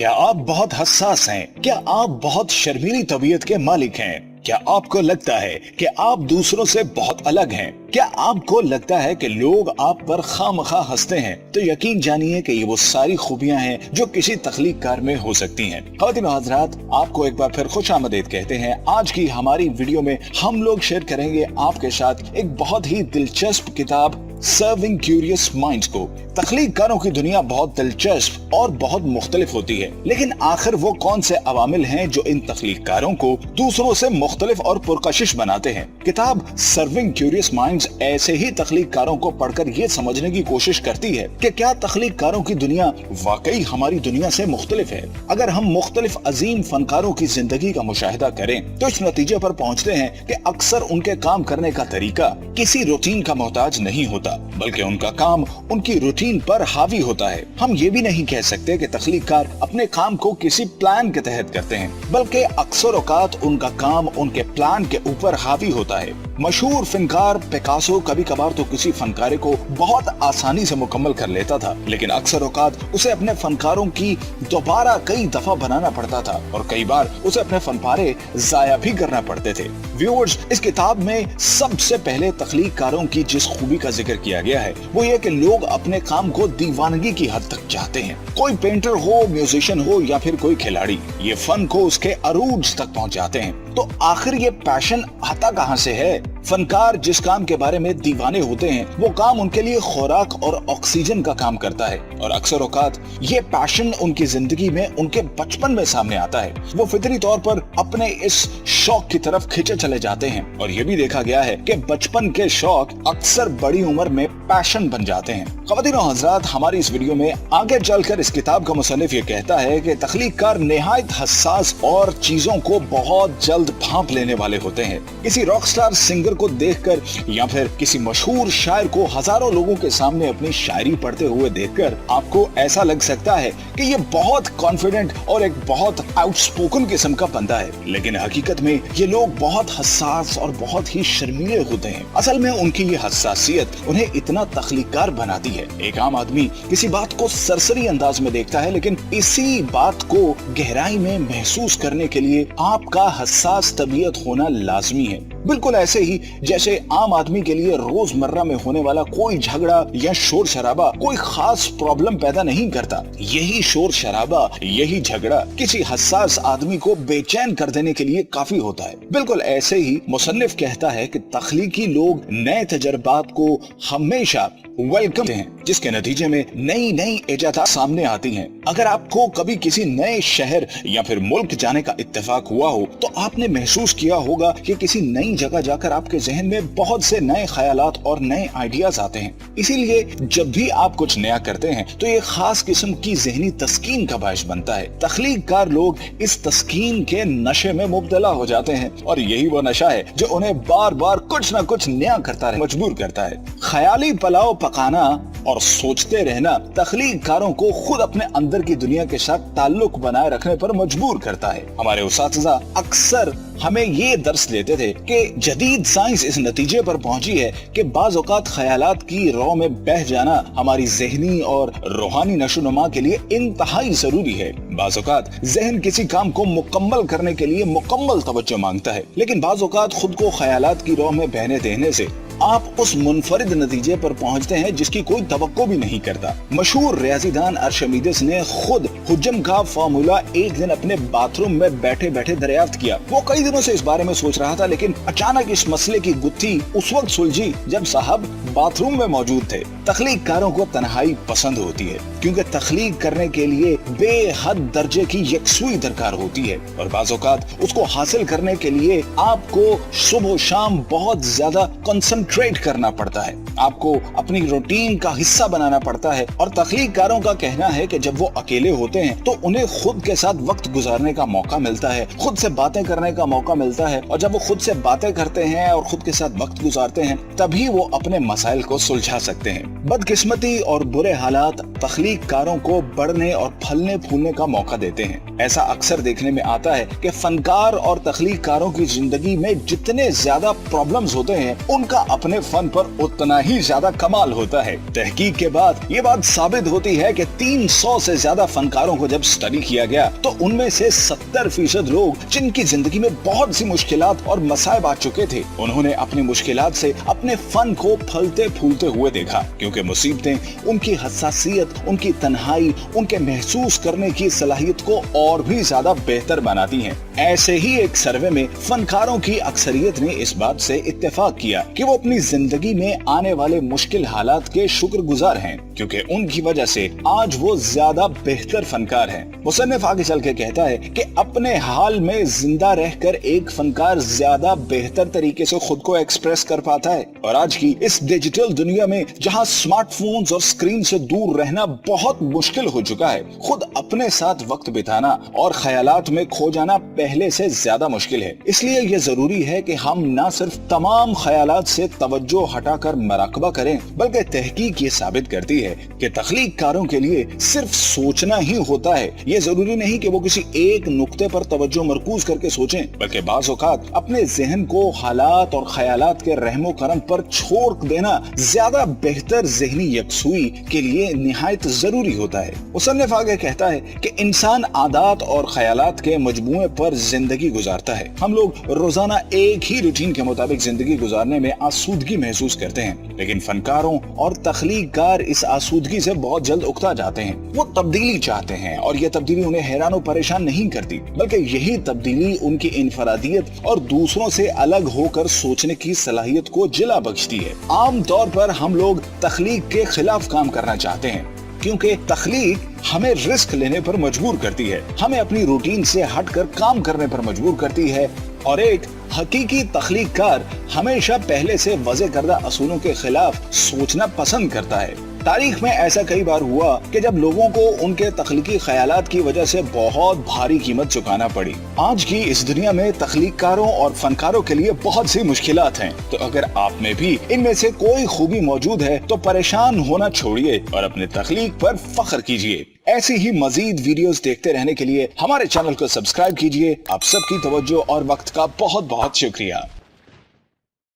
क्या आप बहुत हसास हैं? क्या आप बहुत शर्मीली तबीयत के मालिक हैं? क्या आपको लगता है कि आप दूसरों से बहुत अलग हैं? क्या आपको लगता है कि लोग आप पर खामखा हंसते हैं? तो यकीन जानिए कि ये वो सारी खूबियां हैं जो किसी तख्लीककार में हो सकती हैं। ख़वातीन व हज़रात, आपको एक बार फिर खुशामदीद कहते हैं। आज की हमारी वीडियो में हम लोग शेयर करेंगे आपके साथ एक बहुत ही दिलचस्प किताब सर्विंग क्यूरियस माइंड्स को। तख्लीककारों की दुनिया बहुत दिलचस्प और बहुत मुख्तलिफ होती है, लेकिन आखिर वो कौन से अवामिल हैं जो इन तख्लीककारों को दूसरों से मुख्तलिफ और पुरकशिश बनाते हैं? किताब सर्विंग क्यूरियस माइंड्स ऐसे ही तख्लीककारों को पढ़कर ये समझने की कोशिश करती है कि क्या तख्लीककारों की दुनिया वाकई हमारी दुनिया से मुख्तलिफ है। अगर हम मुख्तलिफ अजीम फनकारों की जिंदगी का मुशाहिदा करें तो इस नतीजे पर पहुंचते हैं कि अक्सर उनके काम करने का तरीका किसी रूटीन का मोहताज नहीं होता, बल्कि उनका काम उनकी रूटीन पर हावी होता है। हम ये भी नहीं कह सकते कि तख्लीककार अपने काम को किसी प्लान के तहत करते हैं, बल्कि अक्सर औकात उनका काम उनके प्लान के ऊपर हावी होता है। मशहूर फनकार पिकासो कभी कभार तो किसी फनकारे को बहुत आसानी से मुकम्मल कर लेता था, लेकिन अक्सर औकात उसे अपने फनकारों की दोबारा कई दफा बनाना पड़ता था और कई बार उसे अपने फनपारे जाया भी करना पड़ते थे। व्यूअर्स, इस किताब में सबसे पहले तख्लीककारों की जिस खूबी का जिक्र किया गया है वो ये कि लोग अपने काम को दीवानगी की हद तक चाहते हैं। कोई पेंटर हो, म्यूजिशियन हो या फिर कोई खिलाड़ी, ये फन को उसके अरूज तक पहुंचाते हैं। तो आखिर ये पैशन आता कहां से है? फनकार जिस काम के बारे में दीवाने होते हैं वो काम उनके लिए खुराक और ऑक्सीजन का काम करता है, और अक्सर औकात ये पैशन उनकी जिंदगी में उनके बचपन में सामने आता है। वो फितरी तौर पर अपने इस शौक की तरफ खिंचे चले जाते हैं, और ये भी देखा गया है कि बचपन के शौक अक्सर बड़ी उम्र में पैशन बन जाते हैं। ख़वातीन व हज़रात, हमारी इस वीडियो में आगे चलकर इस किताब का मुसन्निफ ये कहता है कि तख्लीककार निहायत हसास और चीजों को बहुत जल्द भांप लेने वाले होते हैं। किसी रॉक स्टार सिंगर को देखकर या फिर किसी मशहूर शायर को हजारों लोगों के सामने अपनी शायरी पढ़ते हुए देखकर आपको ऐसा लग सकता है कि ये बहुत कॉन्फिडेंट और एक बहुत आउटस्पोकन किस्म का बंदा है, लेकिन हकीकत में ये लोग बहुत हसास और बहुत ही शर्मीले होते हैं। असल में उनकी ये हसासियत उन्हें इतना तख्लीककार बनाती है। एक आम आदमी किसी बात को सरसरी अंदाज में देखता है, लेकिन इसी बात को गहराई में महसूस करने के लिए आपका हसास तबीयत होना लाजमी है। बिल्कुल ऐसे ही जैसे आम आदमी के लिए रोजमर्रा में होने वाला कोई झगड़ा या शोर शराबा कोई खास प्रॉब्लम पैदा नहीं करता, यही शोर शराबा, यही झगड़ा किसी हसास आदमी को बेचैन कर देने के लिए काफी होता है। बिल्कुल ऐसे ही मुसन्निफ कहता है कि तख्लीकी लोग नए तजर्बात को हमेशा वेलकम हैं, जिसके नतीजे में नई नई इजादात सामने आती हैं। अगर आपको कभी किसी नए शहर या फिर मुल्क जाने का इत्तेफाक हुआ हो तो आपने महसूस किया होगा कि किसी नई जगह जाकर आपके जहन में बहुत से नए ख्यालात और नए आइडियाज आते हैं। इसीलिए जब भी आप कुछ नया करते हैं तो ये खास किस्म की जहनी तस्कीन का बायस बनता है। तख्लीककार लोग इस तस्कीन के नशे में मुब्तला हो जाते हैं, और यही वो नशा है जो उन्हें बार बार कुछ न कुछ नया करता रहे मजबूर करता है। ख्याली पुलाव पकाना और सोचते रहना तख्लीककारों को खुद अपने अंदर की दुनिया के साथ ताल्लुक बनाए रखने पर मजबूर करता है। हमारे उस्ताज़ा अक्सर हमें ये दर्स देते थे कि जदीद साइंस इस नतीजे पर पहुंची है कि बाज़ औक़ात ख्यालात की रौ में बह जाना हमारी ज़हनी और रूहानी नशोनुमा के लिए इंतहाई जरूरी है। बाज़ औक़ात ज़हन किसी काम को मुकम्मल करने के लिए मुकम्मल तवज्जो मांगता है, लेकिन बाज़ औक़ात खुद को ख्यालात की रौ में बहने देने से आप उस मुनफरिद नतीजे पर पहुंचते हैं जिसकी कोई तवक्को भी नहीं करता। मशहूर रियाजीदान आर्शिमीदेस ने खुद हुज्जम का फार्मूला एक दिन अपने बाथरूम में बैठे बैठे दरियाफ्त किया। वो कई दिनों से इस बारे में सोच रहा था, लेकिन अचानक इस मसले की गुत्थी उस वक्त सुलझी जब साहब बाथरूम में मौजूद थे। तख्लीककारों को तन्हाई पसंद होती है, क्योंकि तख्लीक करने के लिए बेहद दर्जे की यकसुई दरकार होती है, और बाज़ औक़ात उसको हासिल करने के लिए आपको सुबह शाम बहुत ज्यादा कंसंट्रेट करना पड़ता है, आपको अपनी रूटीन का हिस्सा बनाना पड़ता है। और तख्लीककारों का कहना है कि जब वो अकेले होते हैं तो उन्हें खुद के साथ वक्त गुजारने का मौका मिलता है, खुद से बातें करने का मौका मिलता है, और जब वो खुद से बातें करते हैं और खुद के साथ वक्त गुजारते हैं तभी वो अपने मसाइल को सुलझा सकते हैं। बदकिस्मती और बुरे हालात तख्लीककारों को बढ़ने और फलने फूलने का मौका देते हैं। ऐसा अक्सर देखने में आता है कि फनकार और तख्लीककारों की जिंदगी में जितने ज्यादा प्रॉब्लम्स होते हैं उनका अपने फन पर उतना ही ज्यादा कमाल होता है। तहकीक के बाद ये बात साबित होती है कि 300 से ज्यादा फनकार फनकारों को जब स्टडी किया गया तो उनमें से 70% लोग जिनकी जिंदगी में बहुत सी मुश्किलात और मसाइब आ चुके थे, उन्होंने अपनी मुश्किलात से अपने फन को फलते फूलते हुए देखा, क्योंकि मुसीबतें उनकी हसासियत, उनकी तन्हाई, उनके महसूस करने की सलाहियत को और भी ज्यादा बेहतर बनाती हैं। ऐसे ही एक सर्वे में फनकारों की अक्सरियत ने इस बात से इत्तेफाक किया कि वो अपनी जिंदगी में आने वाले मुश्किल हालात के शुक्रगुजार हैं, क्योंकि उनकी वजह से आज वो ज्यादा बेहतर फनकार हैं। मुसन्निफ आगे चल के कहता है कि अपने हाल में जिंदा रहकर एक फनकार ज्यादा बेहतर तरीके से खुद को एक्सप्रेस कर पाता है। और आज की इस डिजिटल दुनिया में जहां स्मार्टफोन्स और स्क्रीन से दूर रहना बहुत मुश्किल हो चुका है, खुद अपने साथ वक्त बिताना और ख्यालात में खो जाना पहले से ज्यादा मुश्किल है। इसलिए यह जरूरी है कि हम न सिर्फ तमाम ख्यालात से तवज्जो हटाकर मराकबा करें, बल्कि तहकीक ये साबित करती है कि तख्लीककारों के लिए सिर्फ सोचना ही होता है। ये जरूरी नहीं कि वो किसी एक नुक्ते पर तवज्जो मरकूज करके सोचें, बल्कि बाज़ औक़ात अपने ज़हन को हालात और ख्यालात के रहमो करम पर छोड़ देना ज्यादा बेहतर ज़हनी यकसुई के लिए निहायत जरूरी होता है। मुसन्निफ आगे कहता है कि इंसान आदात और ख्यालात के मजमूए पर जिंदगी गुजारता है। हम लोग रोजाना एक ही रूटीन के मुताबिक जिंदगी गुजारने में आसूदगी महसूस करते हैं, लेकिन फनकारों और तख्लीककार इस आसूदगी से बहुत जल्द उकता जाते हैं। वो तब्दीली चाहते हैं और ये तब्दीली उन्हें हैरान और परेशान नहीं करती, बल्कि यही तब्दीली उनकी इनफरादियत और दूसरों से अलग होकर सोचने की सलाहियत को जिला बख्शती है। आम तौर पर हम लोग तख्लीक के खिलाफ काम करना चाहते हैं, क्योंकि तख्लीक हमें रिस्क लेने पर मजबूर करती है, हमें अपनी रूटीन से हटकर काम करने पर मजबूर करती है, और एक हकीकी तख्लीककार हमेशा पहले से वज़े करदा असूलों के खिलाफ सोचना पसंद करता है। तारीख में ऐसा कई बार हुआ कि जब लोगों को उनके तख्लीकी ख्यालात की वजह से बहुत भारी कीमत चुकाना पड़ी। आज की इस दुनिया में तख्लीककारों और फनकारों के लिए बहुत सी मुश्किलात हैं, तो अगर आप में भी इनमें से कोई खूबी मौजूद है तो परेशान होना छोड़िए और अपने तख्लीक पर फख्र कीजिए। ऐसी ही मजीद वीडियोस देखते रहने के लिए हमारे चैनल को सब्सक्राइब कीजिए। आप सबकी तवज्जो और वक्त का बहुत बहुत शुक्रिया।